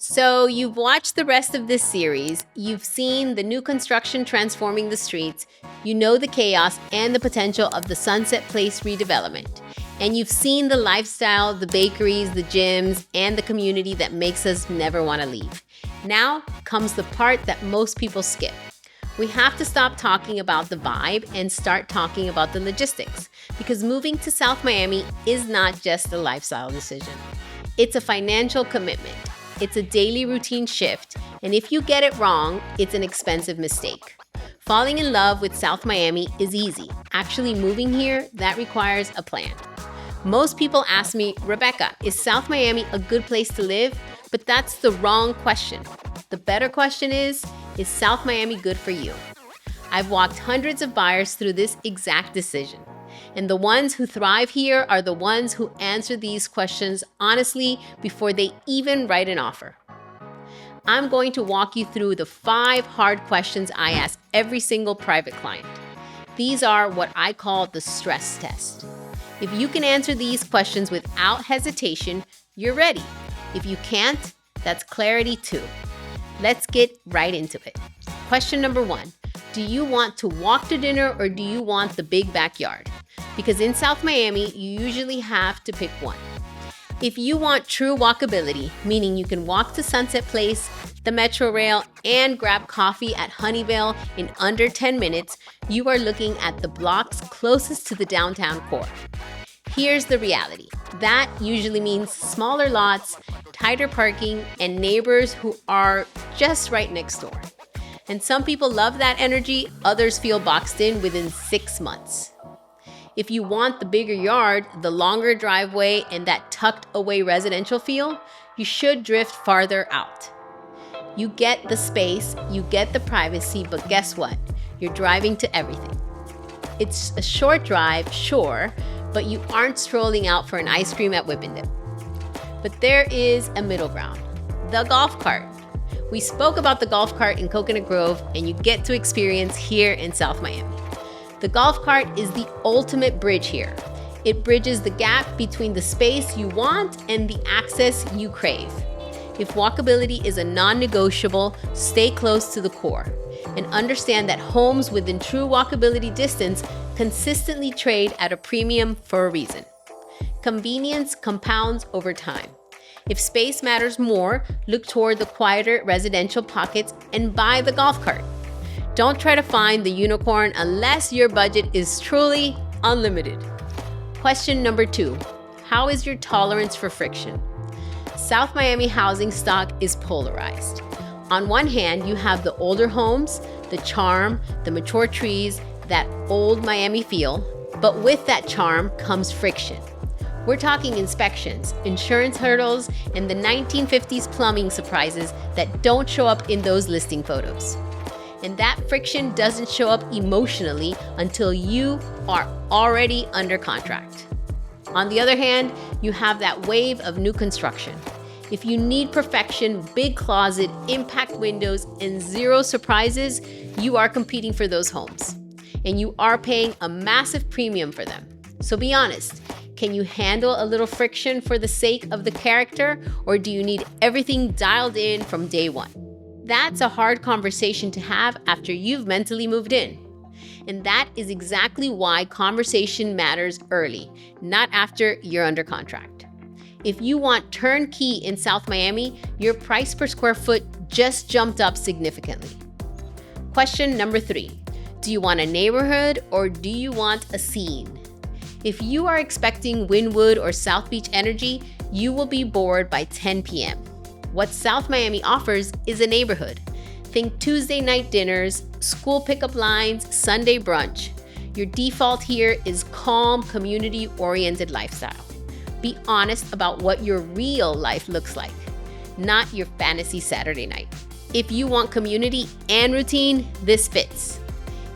So, you've watched the rest of this series, you've seen the new construction transforming the streets, you know the chaos and the potential of the Sunset Place redevelopment, and you've seen the lifestyle, the bakeries, the gyms, and the community that makes us never want to leave. Now comes the part that most people skip. We have to stop talking about the vibe and start talking about the logistics, because moving to South Miami is not just a lifestyle decision. It's a financial commitment. It's a daily routine shift, and if you get it wrong, it's an expensive mistake. Falling in love with South Miami is easy. Actually moving here, that requires a plan. Most people ask me, Rebecca, is South Miami a good place to live? But that's the wrong question. The better question is South Miami good for you? I've walked hundreds of buyers through this exact decision. And the ones who thrive here are the ones who answer these questions honestly before they even write an offer. I'm going to walk you through the 5 hard questions I ask every single private client. These are what I call the stress test. If you can answer these questions without hesitation, you're ready. If you can't, that's clarity too. Let's get right into it. Question number 1. Do you want to walk to dinner or do you want the big backyard? Because in South Miami, you usually have to pick one. If you want true walkability, meaning you can walk to Sunset Place, the Metro Rail, and grab coffee at Honeyvale in under 10 minutes, you are looking at the blocks closest to the downtown core. Here's the reality. That usually means smaller lots, tighter parking, and neighbors who are just right next door. And some people love that energy, others feel boxed in within 6 months. If you want the bigger yard, the longer driveway, and that tucked away residential feel, you should drift farther out. You get the space, you get the privacy, but guess what? You're driving to everything. It's a short drive, sure, but you aren't strolling out for an ice cream at Whip and Dip. But there is a middle ground, the golf cart. We spoke about the golf cart in Coconut Grove, and you get to experience here in South Miami. The golf cart is the ultimate bridge here. It bridges the gap between the space you want and the access you crave. If walkability is a non-negotiable, stay close to the core and understand that homes within true walkability distance consistently trade at a premium for a reason. Convenience compounds over time. If space matters more, look toward the quieter residential pockets and buy the golf cart. Don't try to find the unicorn unless your budget is truly unlimited. Question number 2. How is your tolerance for friction? South Miami housing stock is polarized. On one hand, you have the older homes, the charm, the mature trees, that old Miami feel, but with that charm comes friction. We're talking inspections, insurance hurdles, and the 1950s plumbing surprises that don't show up in those listing photos. And that friction doesn't show up emotionally until you are already under contract. On the other hand, you have that wave of new construction. If you need perfection, big closet, impact windows, and zero surprises, you are competing for those homes. And you are paying a massive premium for them. So be honest, can you handle a little friction for the sake of the character, or do you need everything dialed in from day one? That's a hard conversation to have after you've mentally moved in. And that is exactly why conversation matters early, not after you're under contract. If you want turnkey in South Miami, your price per square foot just jumped up significantly. Question number 3. Do you want a neighborhood or do you want a scene? If you are expecting Wynwood or South Beach energy, you will be bored by 10 p.m. What South Miami offers is a neighborhood. Think Tuesday night dinners, school pickup lines, Sunday brunch. Your default here is calm, community-oriented lifestyle. Be honest about what your real life looks like, not your fantasy Saturday night. If you want community and routine, this fits.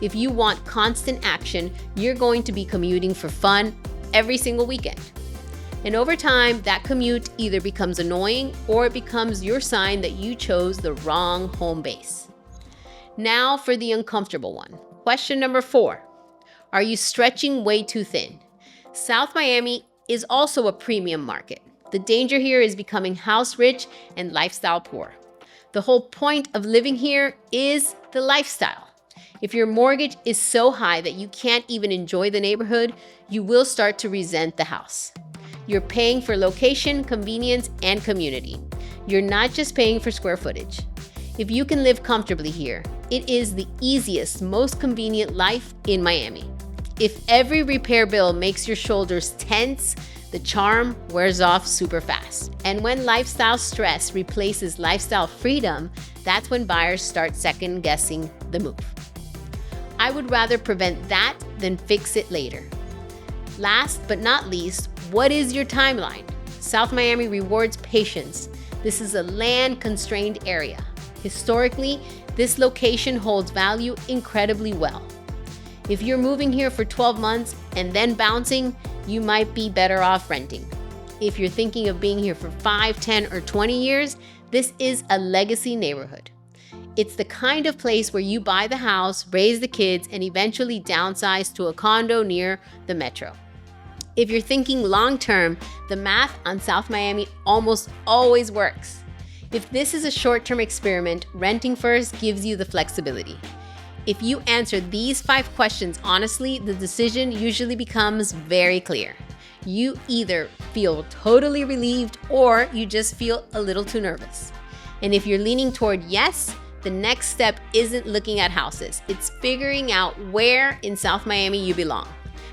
If you want constant action, you're going to be commuting for fun every single weekend. And over time, that commute either becomes annoying or it becomes your sign that you chose the wrong home base. Now for the uncomfortable one. Question number 4. Are you stretching way too thin? South Miami is also a premium market. The danger here is becoming house rich and lifestyle poor. The whole point of living here is the lifestyle. If your mortgage is so high that you can't even enjoy the neighborhood, you will start to resent the house. You're paying for location, convenience, and community. You're not just paying for square footage. If you can live comfortably here, it is the easiest, most convenient life in Miami. If every repair bill makes your shoulders tense, the charm wears off super fast. And when lifestyle stress replaces lifestyle freedom, that's when buyers start second guessing the move. I would rather prevent that than fix it later. Last but not least, what is your timeline? South Miami rewards patience. This is a land-constrained area. Historically, this location holds value incredibly well. If you're moving here for 12 months and then bouncing, you might be better off renting. If you're thinking of being here for 5, 10, or 20 years, this is a legacy neighborhood. It's the kind of place where you buy the house, raise the kids, and eventually downsize to a condo near the metro. If you're thinking long-term, the math on South Miami almost always works. If this is a short-term experiment, renting first gives you the flexibility. If you answer these 5 questions honestly, the decision usually becomes very clear. You either feel totally relieved or you just feel a little too nervous. And if you're leaning toward yes, the next step isn't looking at houses. It's figuring out where in South Miami you belong.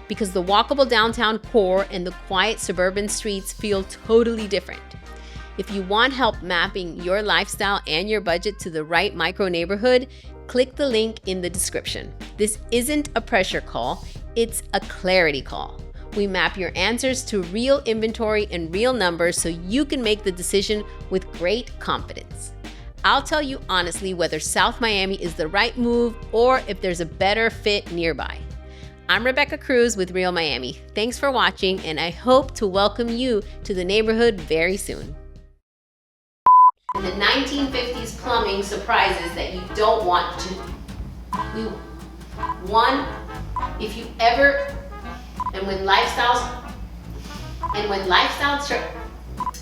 Because the walkable downtown core and the quiet suburban streets feel totally different. If you want help mapping your lifestyle and your budget to the right micro neighborhood, click the link in the description. This isn't a pressure call, it's a clarity call. We map your answers to real inventory and real numbers so you can make the decision with great confidence. I'll tell you honestly whether South Miami is the right move or if there's a better fit nearby. I'm Rebeca Cruz with RealMiami. Thanks for watching, and I hope to welcome you to the neighborhood very soon. In the 1950s plumbing surprises that you don't want to. One, if you ever, and when lifestyles,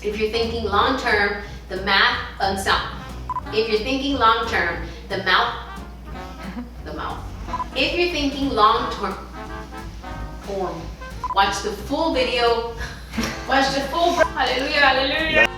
if you're thinking long term, the math on sound. If you're thinking long term, the mouth. If you're thinking long term, watch the full video. Hallelujah, hallelujah.